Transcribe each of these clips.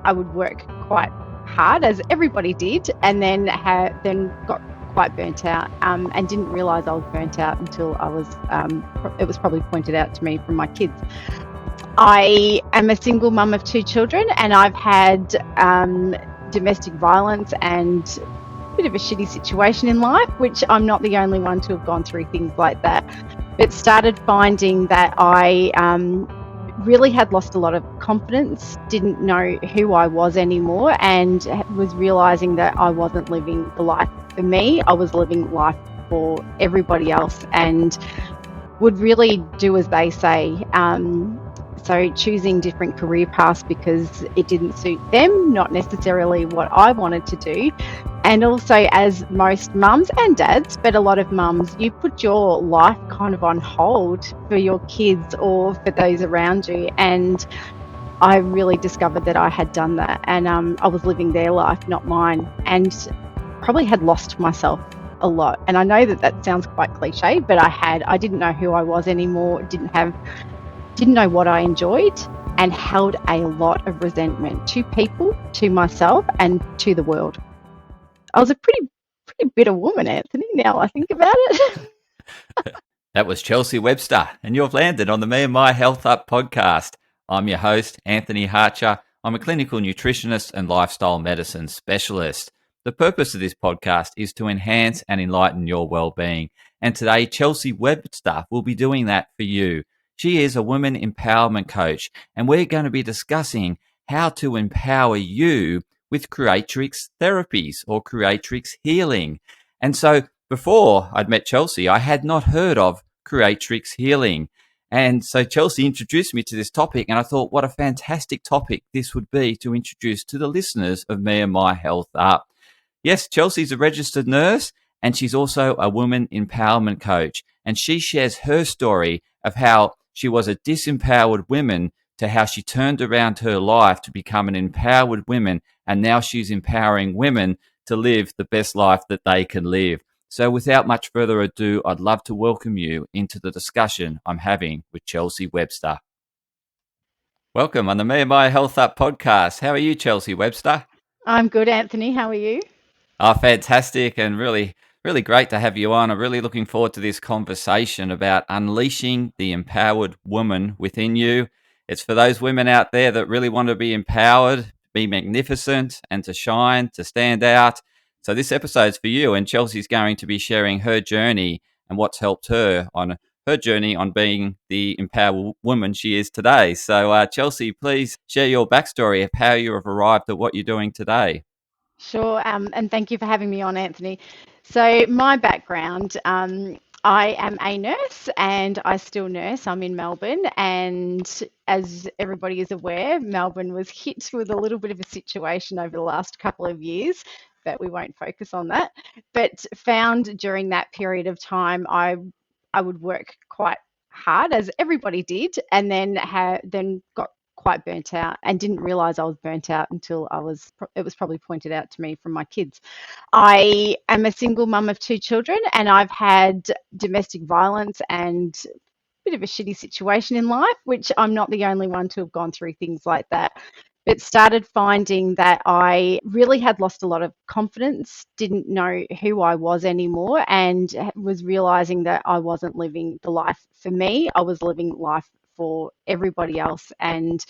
I would work quite hard, as everybody did, and then got quite burnt out, and didn't realise I was burnt out until it was probably pointed out to me from my kids. I am a single mum of 2 children, and I've had domestic violence and a bit of a shitty situation in life, which I'm not the only one to have gone through things like that. But started finding that I really had lost a lot of confidence, didn't know who I was anymore, and was realising that I wasn't living the life for me. I was living life for everybody else, and would really do as they say. So choosing different career paths because it didn't suit them, not necessarily what I wanted to do. And also, as most mums and dads, but a lot of mums, you put your life kind of on hold for your kids or for those around you. And I really discovered that I had done that, and I was living their life, not mine, and probably had lost myself a lot. And I know that sounds quite cliche, but I didn't know who I was anymore, didn't know what I enjoyed, and held a lot of resentment to people, to myself, and to the world. I was a pretty bitter woman, Anthony, now I think about it. That was Chelsea Webster, and you've landed on the Me and My Health Up podcast. I'm your host, Anthony Hartcher. I'm a clinical nutritionist and lifestyle medicine specialist. The purpose of this podcast is to enhance and enlighten your well-being. And today, Chelsea Webster will be doing that for you. She is a women empowerment coach, and we're going to be discussing how to empower you with Creatrix therapies or Creatrix healing. And so before I'd met Chelsea, I had not heard of Creatrix healing. And so Chelsea introduced me to this topic, and I thought what a fantastic topic this would be to introduce to the listeners of Me and My Health Up. Yes, Chelsea's a registered nurse, and she's also a woman empowerment coach. And she shares her story of how she was a disempowered woman to how she turned around her life to become an empowered woman, and now she's empowering women to live the best life that they can live. So without much further ado, I'd love to welcome you into the discussion I'm having with Chelsea Webster. Welcome on the Me and My Health Up podcast. How are you, Chelsea Webster? I'm good, Anthony. How are you? Oh, fantastic, and really great to have you on. I'm really looking forward to this conversation about unleashing the empowered woman within you. It's for those women out there that really want to be empowered, be magnificent, and to shine, to stand out. So this episode's for you, and Chelsea's going to be sharing her journey and what's helped her on her journey on being the empowered woman she is today. So Chelsea, please share your backstory of how you have arrived at what you're doing today. Sure, and thank you for having me on, Anthony. So my background, I am a nurse and I still nurse. I'm in Melbourne, and as everybody is aware, Melbourne was hit with a little bit of a situation over the last couple of years, but we won't focus on that. But found during that period of time, I would work quite hard, as everybody did, and then got quite burnt out, and didn't realize I was burnt out until it was probably pointed out to me from my kids. I am a single mum of 2 children, and I've had domestic violence and a bit of a shitty situation in life, which I'm not the only one to have gone through things like that. But started finding that I really had lost a lot of confidence, didn't know who I was anymore, and was realizing that I wasn't living the life for me. I was living life for everybody else, and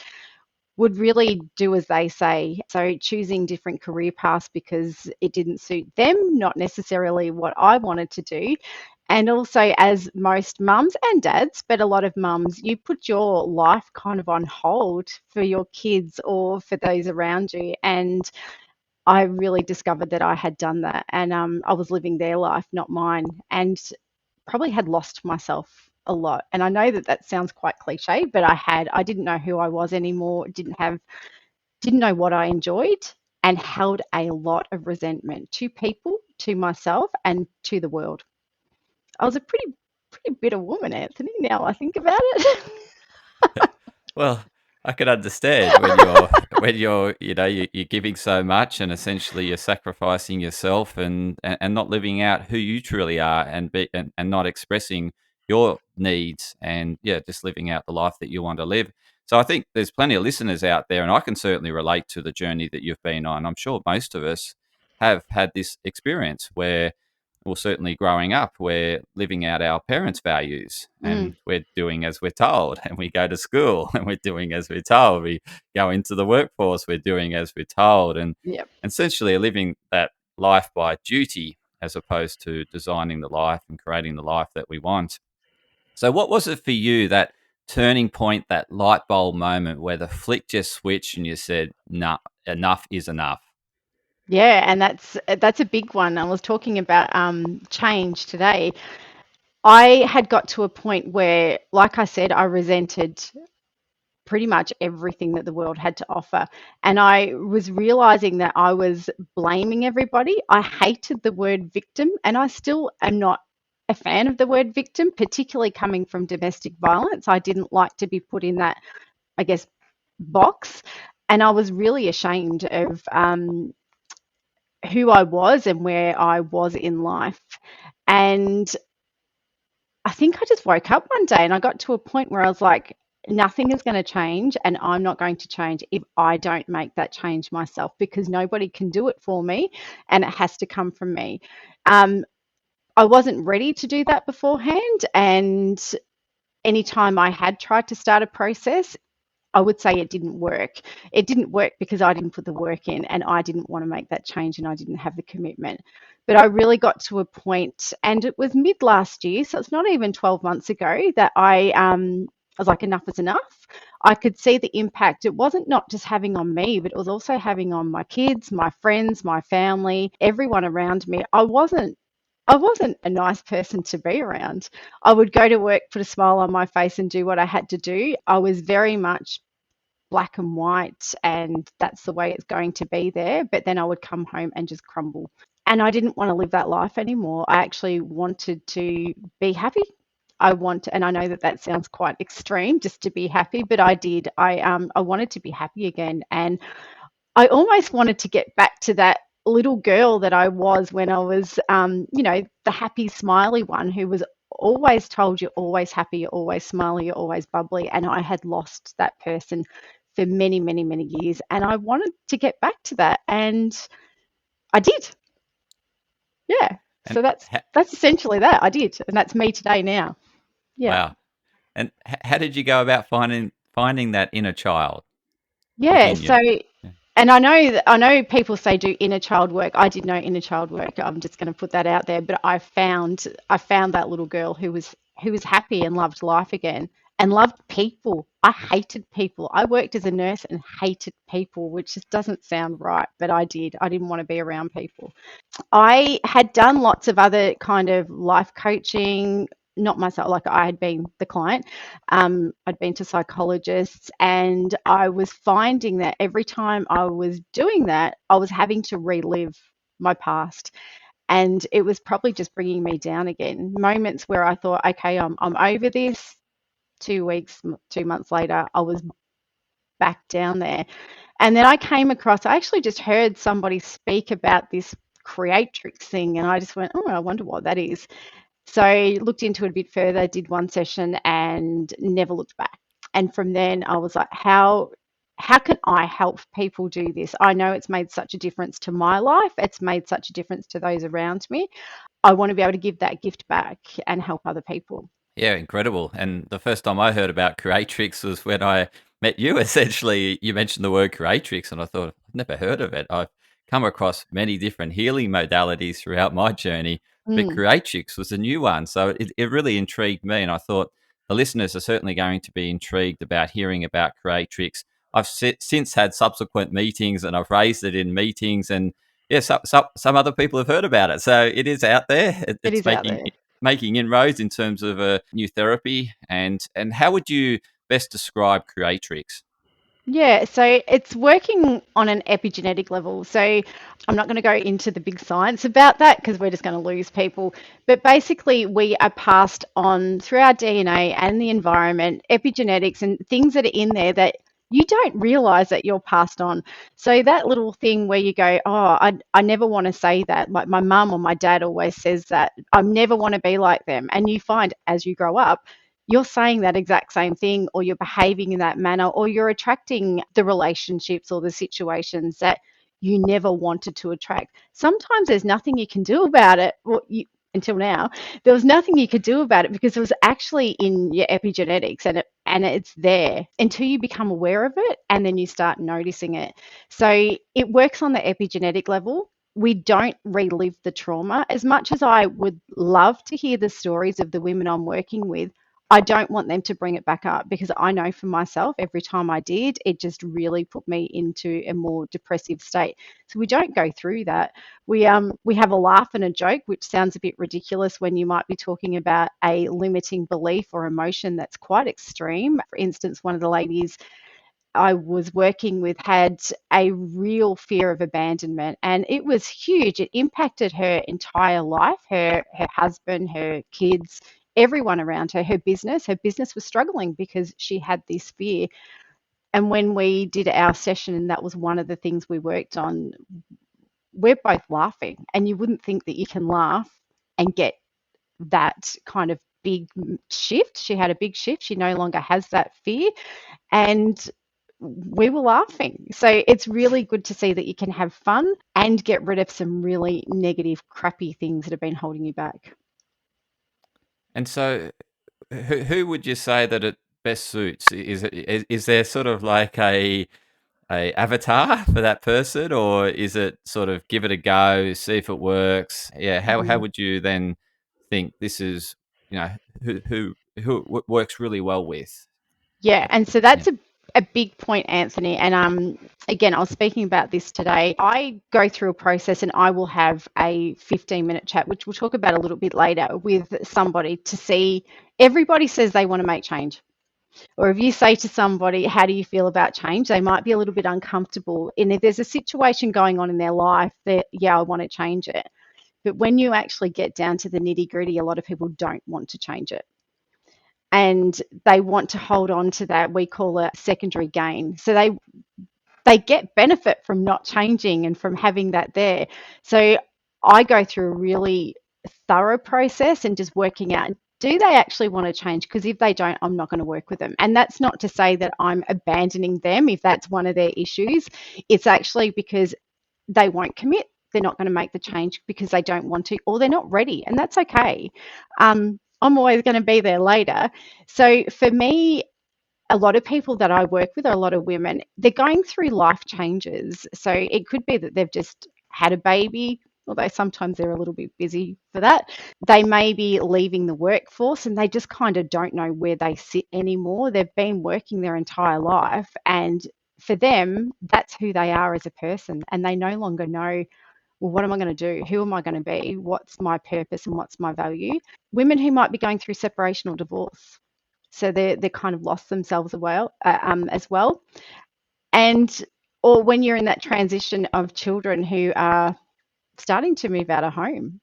would really do as they say. So choosing different career paths because it didn't suit them, not necessarily what I wanted to do. And also, as most mums and dads, but a lot of mums, you put your life kind of on hold for your kids or for those around you. And I really discovered that I had done that, and I was living their life, not mine, and probably had lost myself a lot. And I know that sounds quite cliche, but I didn't know who I was anymore, didn't know what I enjoyed, and held a lot of resentment to people, to myself, and to the world. I was a pretty bitter woman, Anthony, now I think about it. Well, I can understand when you're giving so much, and essentially you're sacrificing yourself and not living out who you truly are, and not expressing your needs, and just living out the life that you want to live. So I think there's plenty of listeners out there, and I can certainly relate to the journey that you've been on. I'm sure most of us have had this experience where, well, certainly growing up, we're living out our parents' values Mm, and we're doing as we're told, and we go to school and we're doing as we're told. We go into the workforce, we're doing as we're told, and yep. essentially living that life by duty as opposed to designing the life and creating the life that we want. So, what was it for you, that turning point, that light bulb moment where the flick just switched and you said, "Nah, enough is enough"? Yeah, and that's a big one. I was talking about change today. I had got to a point where, like I said, I resented pretty much everything that the world had to offer. And I was realizing that I was blaming everybody. I hated the word victim, and I still am not a fan of the word victim, particularly coming from domestic violence. I didn't like to be put in that, I guess, box. And I was really ashamed of who I was and where I was in life. And I think I just woke up one day and I got to a point where I was like, nothing is going to change, and I'm not going to change if I don't make that change myself, because nobody can do it for me and it has to come from me. Um, I wasn't ready to do that beforehand. And anytime I had tried to start a process, I would say it didn't work. It didn't work because I didn't put the work in and I didn't want to make that change and I didn't have the commitment. But I really got to a point, and it was mid last year, so it's not even 12 months ago, that I was like, enough is enough. I could see the impact it wasn't not just having on me, but it was also having on my kids, my friends, my family, everyone around me. I wasn't a nice person to be around. I would go to work, put a smile on my face, and do what I had to do. I was very much black and white, and that's the way it's going to be there. But then I would come home and just crumble. And I didn't want to live that life anymore. I actually wanted to be happy. And I know that that sounds quite extreme, just to be happy, but I did. I wanted to be happy again, and I almost wanted to get back to that little girl that I was when I was, the happy, smiley one who was always told, you're always happy, you're always smiley, you're always bubbly. And I had lost that person for many, many, many years. And I wanted to get back to that. And I did. Yeah. And So that's essentially that. I did. And that's me today now. Yeah. wow. And how did you go about finding that inner child Yeah. within you? So, Yeah. and I know people say do inner child work. I did no inner child work. I'm just going to put that out there. But I found that little girl who was happy and loved life again and loved people. I hated people. I worked as a nurse and hated people, which just doesn't sound right, but I did. I didn't want to be around people. I had done lots of other kind of life coaching, not myself, like I had been the client. I'd been to psychologists, and I was finding that every time I was doing that, I was having to relive my past. And it was probably just bringing me down again. Moments where I thought, okay, I'm over this. 2 weeks, 2 months later, I was back down there. And then I actually just heard somebody speak about this Creatrix thing, and I just went, oh, I wonder what that is. So I looked into it a bit further, did one session, and never looked back. And from then I was like, how can I help people do this? I know it's made such a difference to my life. It's made such a difference to those around me. I want to be able to give that gift back and help other people. Yeah, incredible. And the first time I heard about Creatrix was when I met you. Essentially, you mentioned the word Creatrix, and I thought, I've never heard of it. I've come across many different healing modalities throughout my journey, but Mm, Creatrix was a new one. So it really intrigued me. And I thought the listeners are certainly going to be intrigued about hearing about Creatrix. Since had subsequent meetings, and I've raised it in meetings, and yeah, some other people have heard about it. So it is out there. it It's is out there. making inroads in terms of a new therapy. And how would you best describe Creatrix? Yeah, so it's working on an epigenetic level. So I'm not going to go into the big science about that because we're just going to lose people. But basically, we are passed on through our DNA and the environment, epigenetics and things that are in there that you don't realize that you're passed on. So that little thing where you go, oh, I never want to say that. Like my mum or my dad always says that I never want to be like them. And you find as you grow up, you're saying that exact same thing, or you're behaving in that manner, or you're attracting the relationships or the situations that you never wanted to attract. Sometimes there's nothing you can do about it. Well, until now, there was nothing you could do about it because it was actually in your epigenetics, and it's there until you become aware of it, and then you start noticing it. So it works on the epigenetic level. We don't relive the trauma. As much as I would love to hear the stories of the women I'm working with, I don't want them to bring it back up, because I know for myself, every time I did, it just really put me into a more depressive state. So we don't go through that. We have a laugh and a joke, which sounds a bit ridiculous when you might be talking about a limiting belief or emotion that's quite extreme. For instance, one of the ladies I was working with had a real fear of abandonment, and it was huge. It impacted her entire life, her husband, her kids, everyone around her, her business. Her business was struggling because she had this fear. And when we did our session, and that was one of the things we worked on, we're both laughing. And you wouldn't think that you can laugh and get that kind of big shift. She had a big shift. She no longer has that fear. And we were laughing. So it's really good to see that you can have fun and get rid of some really negative, crappy things that have been holding you back. And so, who would you say that it best suits? Is there sort of like a avatar for that person, or is it sort of give it a go, see if it works? Yeah, how Mm. would you then think this is, you know, who it works really well with? Yeah, Uh, and so Yeah. that's a big point, Anthony. And again, I was speaking about this today. I go through a process, and I will have a 15-minute chat, which we'll talk about a little bit later, with somebody to see. Everybody says they want to make change. Or if you say to somebody, how do you feel about change? They might be a little bit uncomfortable. And if there's a situation going on in their life that, yeah, I want to change it. But when you actually get down to the nitty gritty, a lot of people don't want to change it. And they want to hold on to that. We call it secondary gain. So they get benefit from not changing and from having that there. So I go through a really thorough process and just working out, do they actually want to change? Because if they don't, I'm not going to work with them. And that's not to say that I'm abandoning them if that's one of their issues. It's actually because they won't commit. They're not going to make the change because they don't want to, or they're not ready. And that's okay. I'm always going to be there later. So for me, a lot of people that I work with, or a lot of women, they're going through life changes. So it could be that they've just had a baby, although sometimes they're a little bit busy for that. They may be leaving the workforce, and they just kind of don't know where they sit anymore. They've been working their entire life, and for them, that's who they are as a person, and they no longer know, well, what am I going to do? Who am I going to be? What's my purpose and what's my value? Women who might be going through separation or divorce, so they're kind of lost themselves as well. And or when you're in that transition of children who are starting to move out of home,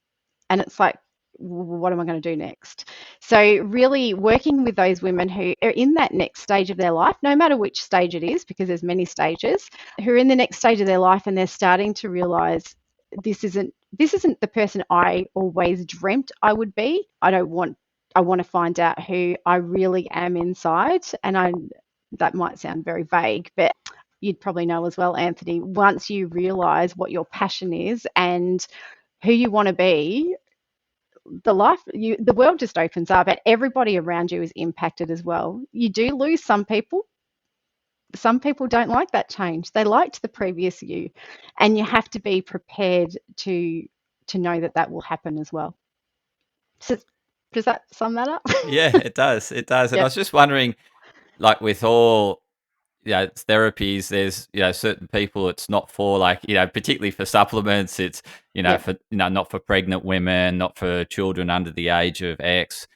and it's like, what am I going to do next? So really working with those women who are in that next stage of their life, no matter which stage it is, because there's many stages, who are in the next stage of their life, and they're starting to realize this isn't the person I always dreamt I would be. I want to find out who I really am inside. And that might sound very vague, but you'd probably know as well, Anthony, once you realize what your passion is and who you want to be, the world just opens up, and everybody around you is impacted as well. You do lose some people. Some people don't like that change. They liked the previous you, and you have to be prepared to know that that will happen as well. So does that sum that up? Yeah, it does. It does. And I Yeah, was just wondering, like with all, therapies, there's, certain people it's not for, like, particularly for supplements, it's, yeah. for, not for pregnant women, not for children under the age of X.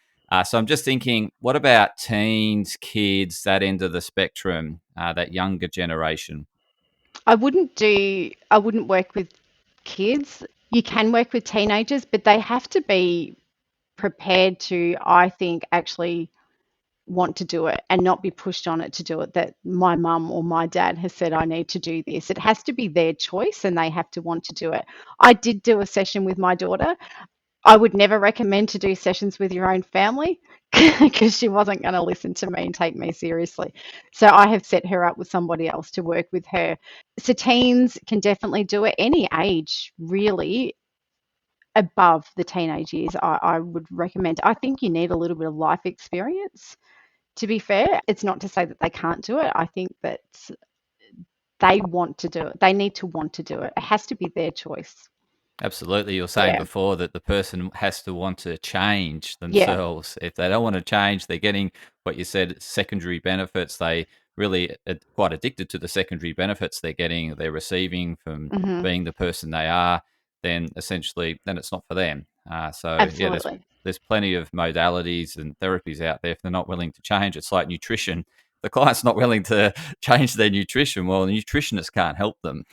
So I'm just thinking, what about teens, kids, that end of the spectrum, that younger generation? I wouldn't work with kids. You can work with teenagers, but they have to be prepared to, I think, actually want to do it and not be pushed on it to do it, that my mum or my dad has said I need to do this. It has to be their choice, and they have to want to do it. I did do a session with my daughter. I would never recommend to do sessions with your own family because she wasn't going to listen to me and take me seriously. So I have set her up with somebody else to work with her. So teens can definitely do it any age, really, above the teenage years. I would recommend. I think you need a little bit of life experience. To be fair, it's not to say that they can't do it. I think that they want to do it. They need to want to do it. It has to be their choice. Absolutely. You were saying Yeah. before that the person has to want to change Yeah. themselves. If they don't want to change, they're getting what you said, secondary benefits. They really are quite addicted to the secondary benefits they're getting, they're receiving from Hmm. being the person they are, then essentially, then it's not for them. So yeah, Absolutely. there's plenty of modalities and therapies out there. If they're not willing to change, it's like nutrition. The client's not willing to change their nutrition. Well, the nutritionist can't help them.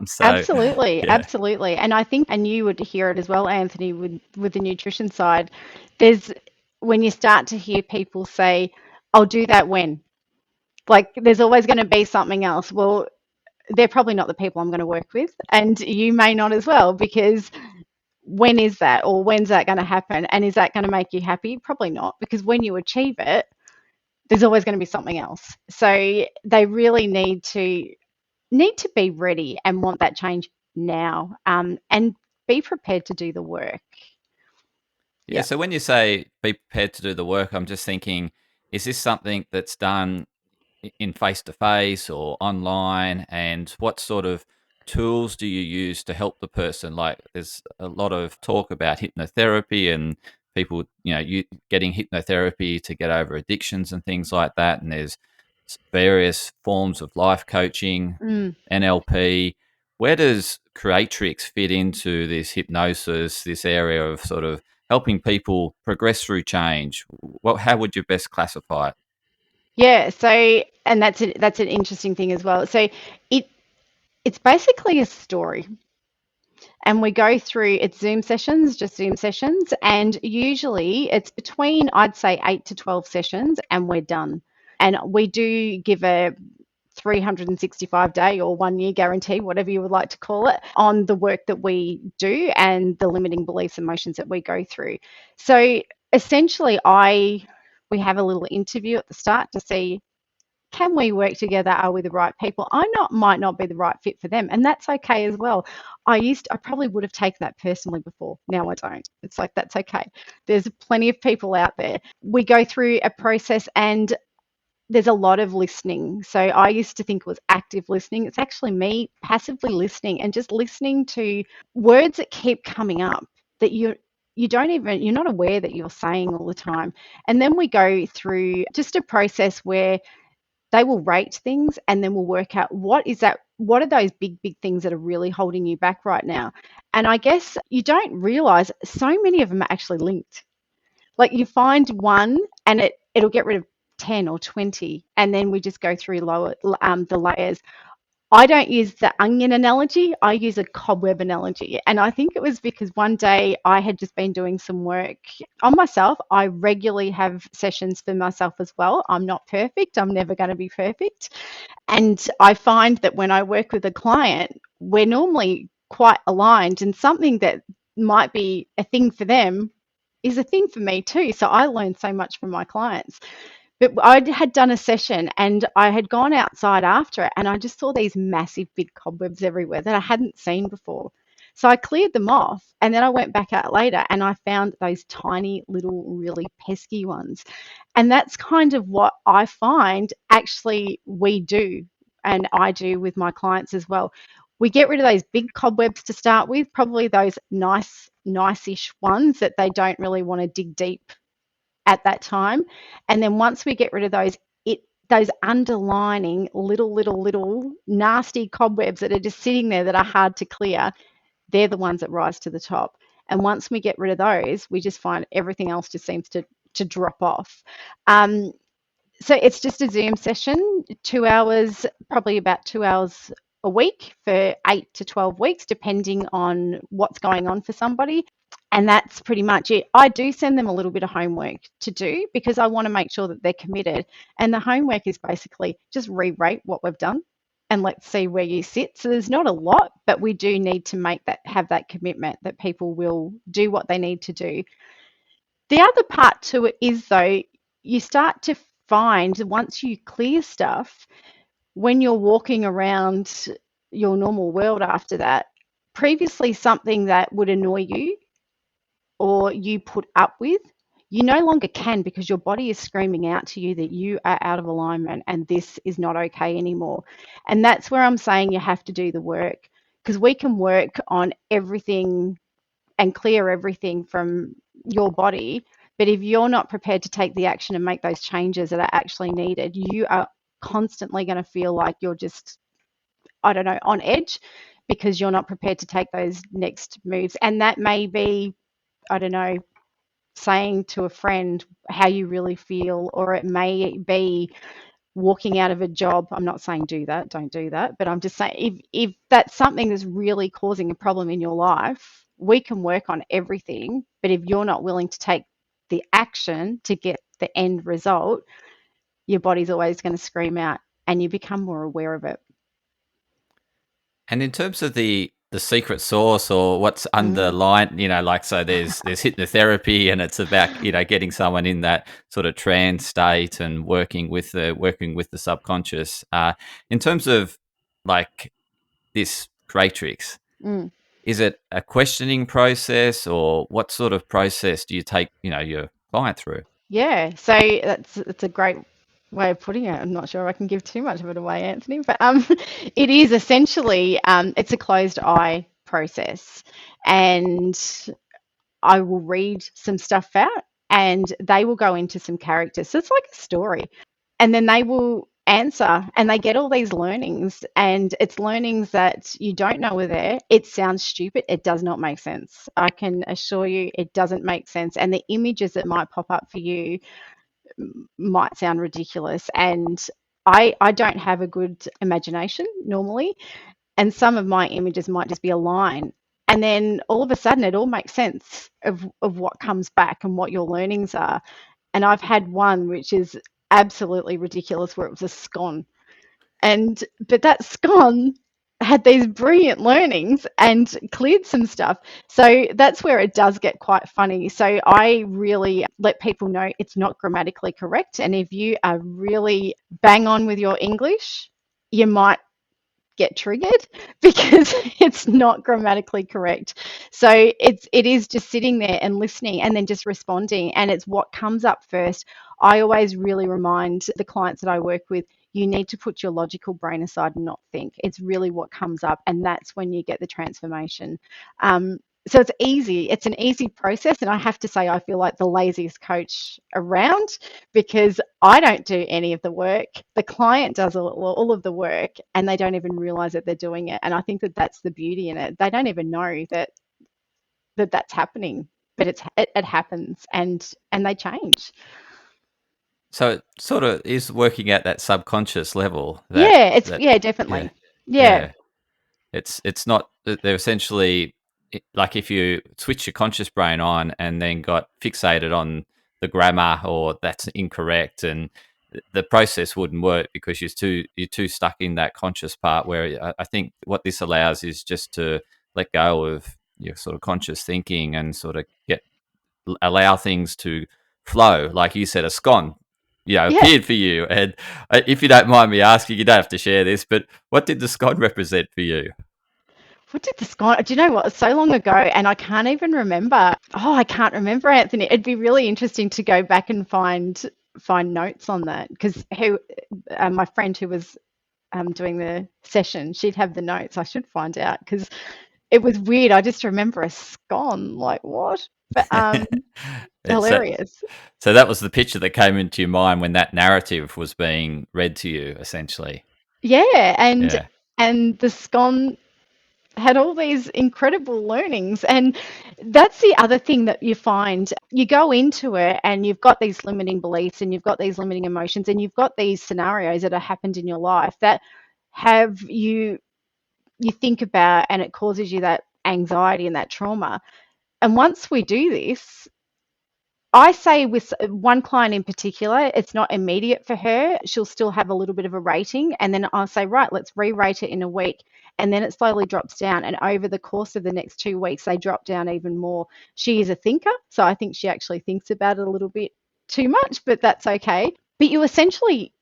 So Absolutely, yeah. absolutely. And I think, and you would hear it as well, Anthony, with the nutrition side, there's when you start to hear people say, "I'll do that when." Like there's always going to be something else. Well, they're probably not the people I'm going to work with, and you may not as well, because when is that, or when's that going to happen, and is that going to make you happy? Probably not, because when you achieve it, there's always going to be something else. So they really need to be ready and want that change now, and be prepared to do the work. Yeah. Yeah. So when you say be prepared to do the work, I'm just thinking, is this something that's done in face to face or online? And what sort of tools do you use to help the person? Like, there's a lot of talk about hypnotherapy and people, you getting hypnotherapy to get over addictions and things like that. And there's various forms of life coaching, Mm. NLP. Where does Creatrix fit into this hypnosis, this area of sort of helping people progress through change? How would you best classify it? Yeah. So, and that's an interesting thing as well. So, it it's basically a story, and we go through it's Zoom sessions, just Zoom sessions, and usually it's between, I'd say, 8 to 12 sessions, and we're done. And we do give a 365-day or 1 year guarantee, whatever you would like to call it, on the work that we do and the limiting beliefs and emotions that we go through. So essentially, we have a little interview at the start to see, can we work together? Are we the right people? Might not be the right fit for them, and that's okay as well. I probably would have taken that personally before. Now I don't. It's like, that's okay. There's plenty of people out there. We go through a process, and there's a lot of listening. So I used to think it was active listening. It's actually me passively listening and just listening to words that keep coming up that you're not aware that you're saying all the time. And then we go through just a process where they will rate things, and then we'll work out what are those big things that are really holding you back right now. And I guess you don't realize so many of them are actually linked. Like you find one, and it'll get rid of 10 or 20, and then we just go through the layers. I don't use the onion analogy, I use a cobweb analogy. And I think it was because one day I had just been doing some work on myself. I regularly have sessions for myself as well. I'm not perfect, I'm never going to be perfect. And I find that when I work with a client, we're normally quite aligned, and something that might be a thing for them is a thing for me too. So I learn so much from my clients. But I had done a session, and I had gone outside after it, and I just saw these massive big cobwebs everywhere that I hadn't seen before. So I cleared them off, and then I went back out later, and I found those tiny little really pesky ones. And that's kind of what I find actually we do, and I do with my clients as well. We get rid of those big cobwebs to start with, probably those nice-ish ones that they don't really want to dig deep at that time. And then once we get rid of those underlining little nasty cobwebs that are just sitting there that are hard to clear, they're the ones that rise to the top. And once we get rid of those, we just find everything else just seems to drop off. Um, so it's just a Zoom session, 2 hours, probably about 2 hours a week for 8 to 12 weeks, depending on what's going on for somebody. And that's pretty much it. I do send them a little bit of homework to do because I want to make sure that they're committed. And the homework is basically just re-rate what we've done. and let's see where you sit. So there's not a lot, but we do need to have that commitment that people will do what they need to do. The other part to it is, though, you start to find once you clear stuff, when you're walking around your normal world after that, previously something that would annoy you or you put up with, you no longer can, because your body is screaming out to you that you are out of alignment and this is not okay anymore. And that's where I'm saying you have to do the work, because we can work on everything and clear everything from your body. But if you're not prepared to take the action and make those changes that are actually needed, you are constantly going to feel like you're just, I don't know, on edge, because you're not prepared to take those next moves. And that may be, I don't know, saying to a friend how you really feel, or it may be walking out of a job. I'm not saying do that, don't do that, but I'm just saying if that's something that's really causing a problem in your life, we can work on everything. But if you're not willing to take the action to get the end result, your body's always going to scream out, and you become more aware of it. And in terms of the secret sauce or what's Mm. underlying, like so there's hypnotherapy and it's about, getting someone in that sort of trance state and working with the subconscious. In terms of like this Creatrix, Mm. is it a questioning process or what sort of process do you take, your client through? Yeah, so that's a great way of putting it. I'm not sure I can give too much of it away, Anthony, but it is essentially it's a closed eye process, and I will read some stuff out, and they will go into some characters. So it's like a story, and then they will answer, and they get all these learnings, and it's learnings that you don't know are there. It sounds stupid. It does not make sense. I can assure you it doesn't make sense. And the images that might pop up for you might sound ridiculous. And I don't have a good imagination normally. And some of my images might just be a line. And then all of a sudden, it all makes sense of what comes back and what your learnings are. And I've had one which is absolutely ridiculous, where it was a scone. But that scone had these brilliant learnings and cleared some stuff. So that's where it does get quite funny. So I really let people know it's not grammatically correct. And if you are really bang on with your English, you might get triggered because it's not grammatically correct. So it is just sitting there and listening and then just responding, and it's what comes up first. I always really remind the clients that I work with, you need to put your logical brain aside and not think. It's really what comes up, and that's when you get the transformation. So it's easy. It's an easy process, and I have to say I feel like the laziest coach around, because I don't do any of the work. The client does all of the work, and they don't even realize that they're doing it. And I think that that's the beauty in it. They don't even know that's happening, but it happens, and they change. So it sort of is working at that subconscious level that Yeah, that yeah, yeah. definitely. Yeah, Yeah. It's not they're essentially like if you switch your conscious brain on and then got fixated on the grammar or that's incorrect, and the process wouldn't work because you're too stuck in that conscious part. Where I think what this allows is just to let go of your sort of conscious thinking and sort of allow things to flow. Like you said, a scone, yeah. appeared for you. And if you don't mind me asking, you don't have to share this, but what did the scone represent for you? What did the sky? Do you know what? It's so long ago, and I can't even remember. Oh, I can't remember, Anthony. It'd be really interesting to go back and find notes on that, because who my friend who was doing the session, she'd have the notes. I should find out, because it was weird. I just remember a scone. Like what? But it's hilarious. so that was the picture that came into your mind when that narrative was being read to you, essentially. Yeah, Yeah. and the scone had all these incredible learnings. And that's the other thing that you find. You go into it and you've got these limiting beliefs, and you've got these limiting emotions, and you've got these scenarios that have happened in your life that have you think about, and it causes you that anxiety and that trauma. And once we do this, I say with one client in particular, it's not immediate for her. She'll still have a little bit of a rating. And then I'll say, right, let's re rate it in a week. And then it slowly drops down. And over the course of the next 2 weeks, they drop down even more. She is a thinker. So I think she actually thinks about it a little bit too much, but that's okay. But you essentially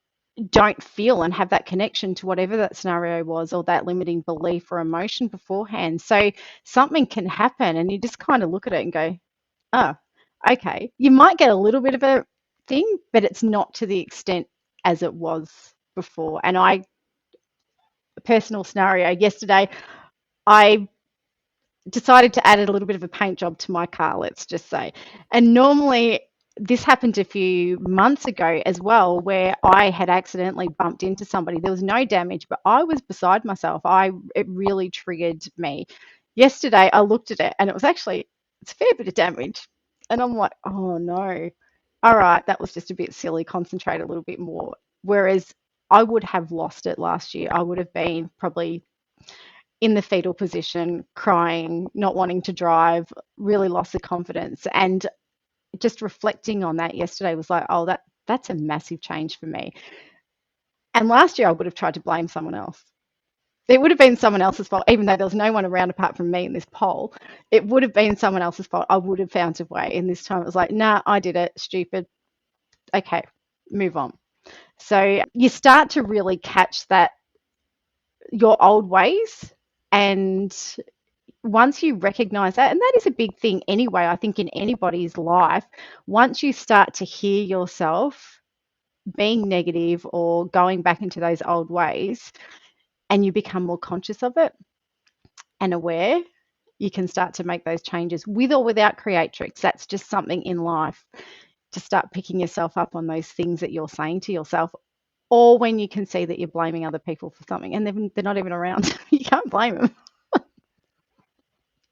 don't feel and have that connection to whatever that scenario was or that limiting belief or emotion beforehand. So something can happen and you just kind of look at it and go, oh, okay. You might get a little bit of a thing, but it's not to the extent as it was before. And personal scenario, yesterday, I decided to add a little bit of a paint job to my car, let's just say. And normally, this happened a few months ago as well, where I had accidentally bumped into somebody. There was no damage, but I was beside myself. It really triggered me. Yesterday, I looked at it, and it's a fair bit of damage, and I'm like, oh no, all right, that was just a bit silly. Concentrate a little bit more. Whereas I would have lost it last year. I would have been probably in the fetal position, crying, not wanting to drive, really lost the confidence. And just reflecting on that yesterday was like, oh, that's a massive change for me. And last year I would have tried to blame someone else. It would have been someone else's fault, even though there was no one around apart from me in this poll. It would have been someone else's fault. I would have found a way. And this time it was like, nah, I did it. Stupid. Okay, move on. So you start to really catch that your old ways, and once you recognize that, and that is a big thing anyway, I think in anybody's life, once you start to hear yourself being negative or going back into those old ways and you become more conscious of it and aware, you can start to make those changes with or without Creatrix. That's just something in life to start picking yourself up on those things that you're saying to yourself, or when you can see that you're blaming other people for something and they're not even around. You can't blame them.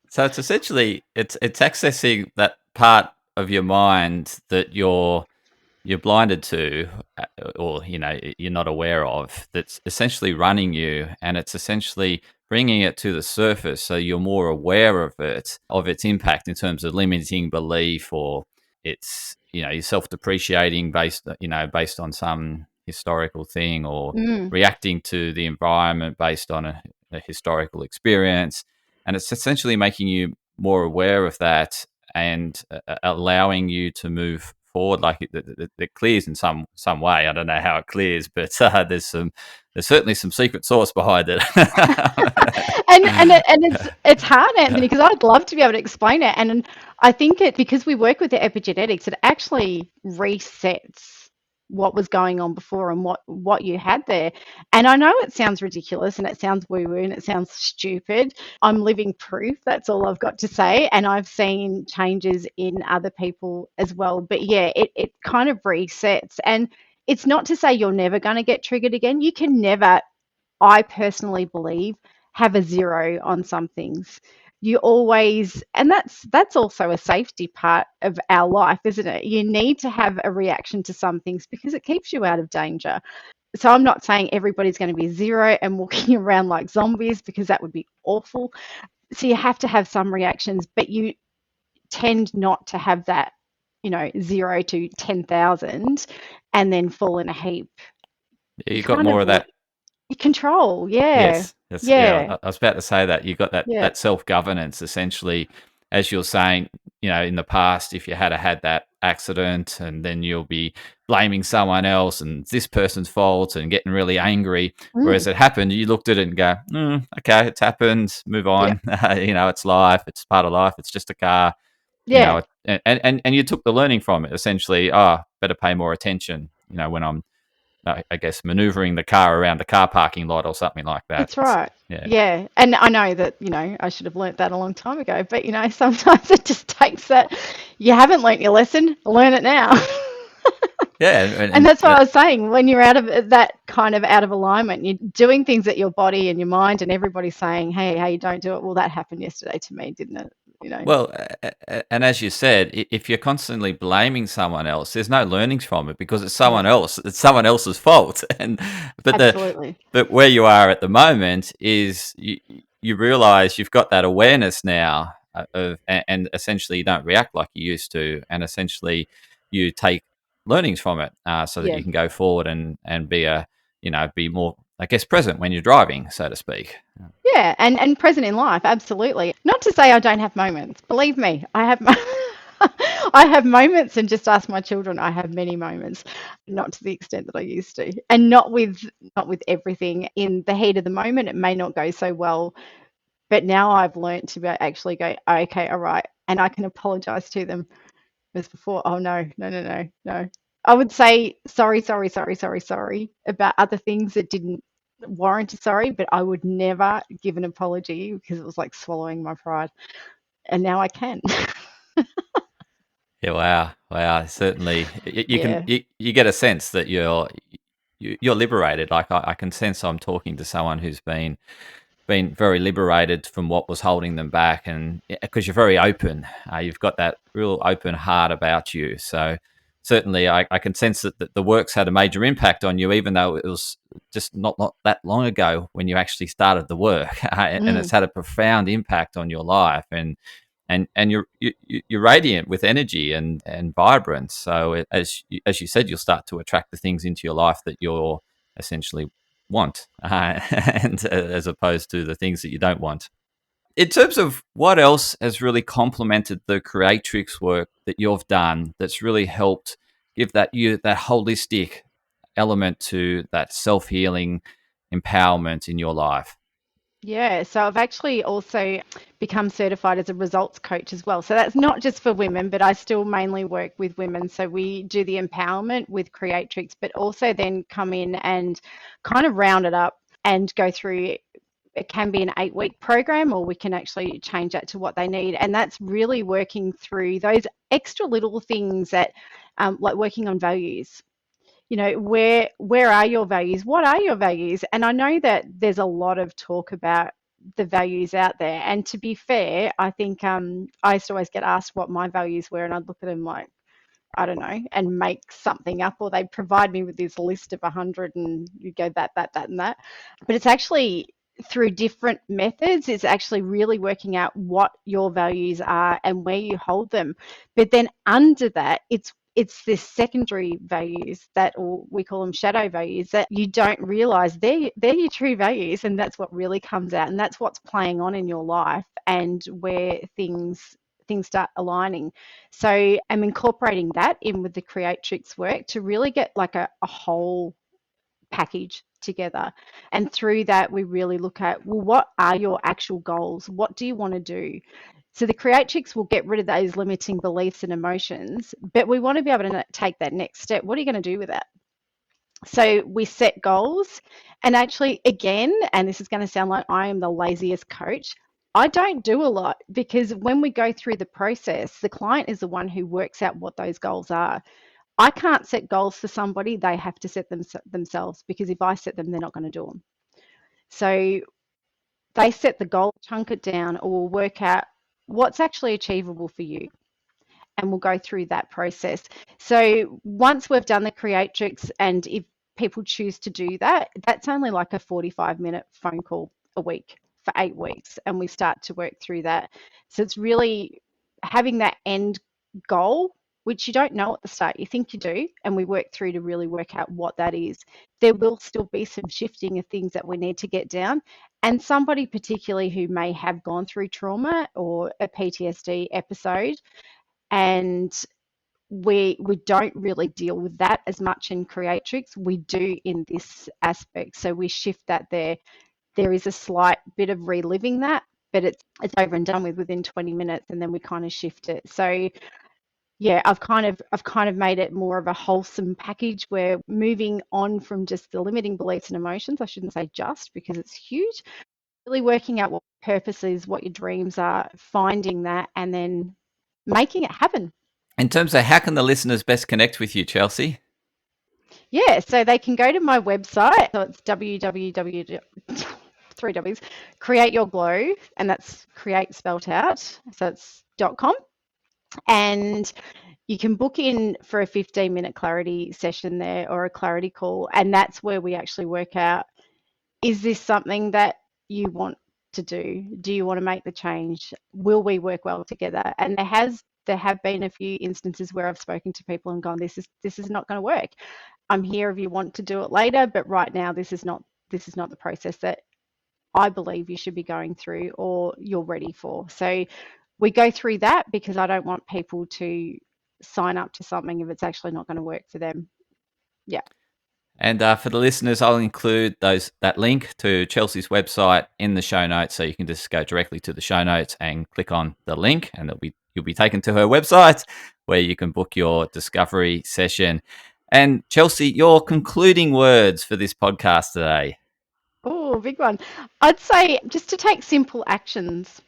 So it's essentially it's accessing that part of your mind that you're blinded to, or you're not aware of, that's essentially running you, and it's essentially bringing it to the surface so you're more aware of its impact in terms of limiting belief, or it's you're self-depreciating based on some historical thing, or Mm, reacting to the environment based on a historical experience, and it's essentially making you more aware of that, and allowing you to move forward. Like it clears in some way. I don't know how it clears, but there's certainly some secret sauce behind it. and it's hard, Anthony, because I'd love to be able to explain it. And I think because we work with the epigenetics, it actually resets what was going on before and what you had there. And I know it sounds ridiculous and it sounds woo-woo and it sounds stupid. I'm living proof. That's all I've got to say. And I've seen changes in other people as well. But yeah, it kind of resets. And it's not to say you're never going to get triggered again. You can never, I personally believe, have a zero on some things. You always, and that's also a safety part of our life, isn't it? You need to have a reaction to some things because it keeps you out of danger. So I'm not saying everybody's going to be zero and walking around like zombies, because that would be awful. So you have to have some reactions, but you tend not to have that, 0 to 10,000 and then fall in a heap. You You got kind more of of that. control. Yeah. Yes, that's, yeah. Yeah. I was about to say that you got Yeah. that self governance essentially, as you're saying. In the past, if you had that accident, and then you'll be blaming someone else, and this person's fault, and getting really angry. Mm. Whereas it happened, you looked at it and go, "Okay, it's happened. Move Yeah. on. It's life. It's part of life. It's just a car. Yeah. And you took the learning from it. Essentially, better pay more attention. When I'm I guess maneuvering the car around the car parking lot or something like that. That's right. Yeah, Yeah. And I know that, I should have learnt that a long time ago, but, sometimes it just takes that. You haven't learnt your lesson, learn it now. yeah, And that's what and I was saying. When you're out of that kind of out of alignment, you're doing things that your body and your mind and everybody's saying, hey, you don't do it. Well, that happened yesterday to me, didn't it? well, and as you said, if you're constantly blaming someone else, there's no learnings from it, because it's someone No, else. It's someone else's fault. And absolutely. but where you are at the moment is you realize you've got that awareness now, and essentially you don't react like you used to, and essentially you take learnings from it, so that Yeah. you can go forward and be be more, I guess, present when you're driving, so to speak. Yeah, and present in life, absolutely. Not to say I don't have moments. Believe me, I have I have moments, and just ask my children, I have many moments, not to the extent that I used to. And not with everything. In the heat of the moment, it may not go so well, but now I've learned to actually go, okay, all right, and I can apologize to them. Whereas before, oh no, no, no, no, no. I would say sorry, sorry, sorry, sorry, sorry about other things that didn't warrant a sorry, but I would never give an apology because it was like swallowing my pride. And now I can. Yeah, wow. Certainly, you can Yeah. you get a sense that you're liberated. Like I can sense I'm talking to someone who's been very liberated from what was holding them back, and because you're very open, you've got that real open heart about you. So certainly, I can sense that the work's had a major impact on you, even though it was just not that long ago when you actually started the work, and it's Mm. had a profound impact on your life, and you're radiant with energy and vibrance. So as you said, you'll start to attract the things into your life that you're essentially want, and as opposed to the things that you don't want. In terms of what else has really complemented the Creatrix work that you've done, that's really helped give that holistic element to that self healing empowerment in your life. Yeah, so I've actually also become certified as a results coach as well. So that's not just for women, but I still mainly work with women. So we do the empowerment with Creatrix, but also then come in and kind of round it up and go through. It can be an 8-week program, or we can actually change that to what they need. And that's really working through those extra little things that, like working on values. Where are your values? What are your values? And I know that there's a lot of talk about the values out there. And to be fair, I think I used to always get asked what my values were, and I'd look at them like, I don't know, and make something up, or they'd provide me with this list of 100, and you go that, and that. But it's actually through different methods, it's actually really working out what your values are and where you hold them. But then under that, it's this secondary values that, or we call them shadow values, that you don't realize they're your true values, and that's what really comes out, and that's what's playing on in your life, and where things start aligning. So I'm incorporating that in with the Creatrix work to really get like a whole package together. And through that, we really look at, well, what are your actual goals? What do you want to do? So the Creatrix will get rid of those limiting beliefs and emotions, but we want to be able to take that next step. What are you going to do with that? So we set goals, and actually, again, and this is going to sound like I am the laziest coach, I don't do a lot, because when we go through the process, the client is the one who works out what those goals are. I can't set goals for somebody, they have to set them themselves, because if I set them, they're not going to do them. So they set the goal, chunk it down, or we'll work out what's actually achievable for you, and we'll go through that process. So once we've done the Creatrix, and if people choose to do that, that's only like a 45-minute phone call a week for 8 weeks, and we start to work through that. So it's really having that end goal, which you don't know at the start. You think you do, and we work through to really work out what that is. There will still be some shifting of things that we need to get down. And somebody particularly who may have gone through trauma or a PTSD episode, and we don't really deal with that as much in Creatrix. We do in this aspect. So we shift that there. There is a slight bit of reliving that, but it's over and done with within 20 minutes, and then we kind of shift it. So yeah, I've kind of made it more of a wholesome package, where moving on from just the limiting beliefs and emotions, I shouldn't say just, because it's huge, really working out what purpose is, what your dreams are, finding that, and then making it happen. In terms of how can the listeners best connect with you, Chelsea? Yeah, so they can go to my website. So it's www. Three W's, create your glow, and that's create spelt out. So it's .com, and you can book in for a 15-minute clarity session there, or a clarity call, and that's where we actually work out, is this something that you want to do? Do you want to make the change? Will we work well together? And there have been a few instances where I've spoken to people and gone, this is not going to work. I'm here if you want to do it later, but right now this is not the process that I believe you should be going through or you're ready for. So we go through that because I don't want people to sign up to something if it's actually not going to work for them. Yeah. And for the listeners, I'll include that link to Chelsea's website in the show notes, so you can just go directly to the show notes and click on the link, and you'll be taken to her website where you can book your discovery session. And Chelsea, your concluding words for this podcast today. Oh, big one. I'd say just to take simple actions.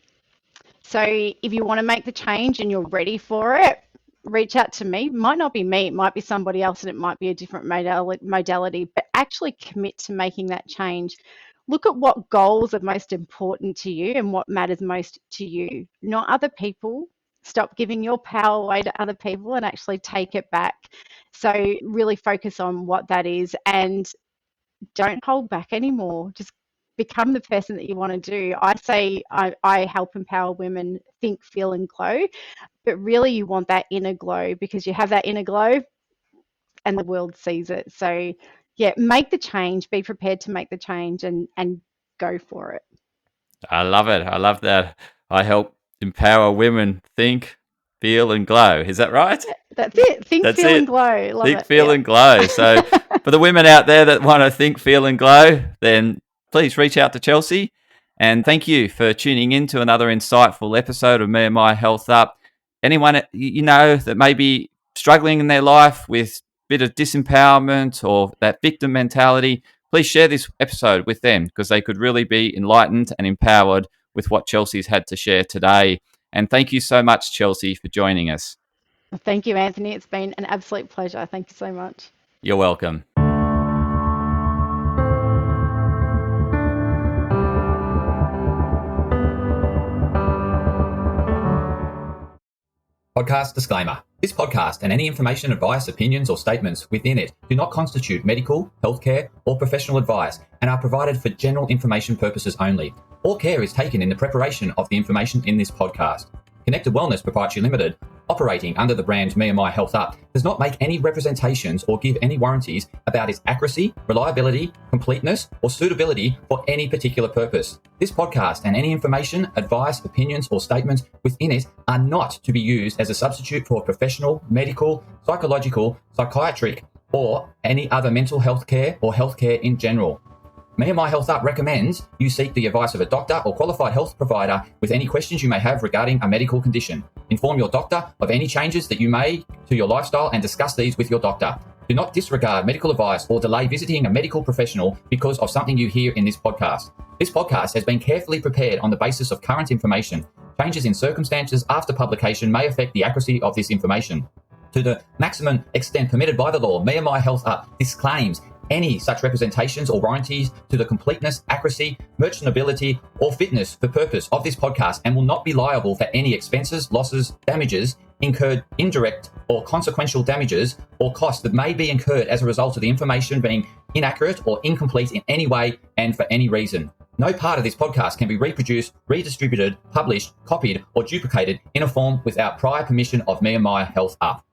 So if you want to make the change and you're ready for it, reach out to me. It might not be me, it might be somebody else, and it might be a different modality, but actually commit to making that change. Look at what goals are most important to you and what matters most to you, not other people. Stop giving your power away to other people and actually take it back. So really focus on what that is and don't hold back anymore. Just become the person that you want to do. I say I help empower women think, feel, and glow, but really you want that inner glow because you have that inner glow and the world sees it. So yeah, make the change, be prepared to make the change and go for it. I love it. I love that. I help empower women think, feel, and glow. Is that right? That's it. Think, That's feel, it. and glow. Love Think, it. feel, and glow. So for the women out there that want to think, feel, and glow, then please reach out to Chelsea. And thank you for tuning in to another insightful episode of Me and My Health Up. Anyone you know that may be struggling in their life with a bit of disempowerment or that victim mentality, please share this episode with them because they could really be enlightened and empowered with what Chelsea's had to share today. And thank you so much, Chelsea, for joining us. Thank you, Anthony. It's been an absolute pleasure. Thank you so much. You're welcome. Podcast disclaimer. This podcast and any information, advice, opinions, or statements within it do not constitute medical, healthcare, or professional advice and are provided for general information purposes only. All care is taken in the preparation of the information in this podcast. Connected Wellness Proprietary Limited, operating under the brand Me and My Health Up, does not make any representations or give any warranties about its accuracy, reliability, completeness, or suitability for any particular purpose. This podcast and any information, advice, opinions, or statements within it are not to be used as a substitute for professional, medical, psychological, psychiatric, or any other mental health care or healthcare in general. Me and My Health Up recommends you seek the advice of a doctor or qualified health provider with any questions you may have regarding a medical condition. Inform your doctor of any changes that you may to your lifestyle and discuss these with your doctor. Do not disregard medical advice or delay visiting a medical professional because of something you hear in this podcast. This podcast has been carefully prepared on the basis of current information. Changes in circumstances after publication may affect the accuracy of this information. To the maximum extent permitted by the law, Me and My Health Up disclaims any such representations or warranties to the completeness, accuracy, merchantability, or fitness for purpose of this podcast and will not be liable for any expenses, losses, damages incurred, indirect or consequential damages or costs that may be incurred as a result of the information being inaccurate or incomplete in any way and for any reason. No part of this podcast can be reproduced, redistributed, published, copied, or duplicated in a form without prior permission of Me and My Health Up.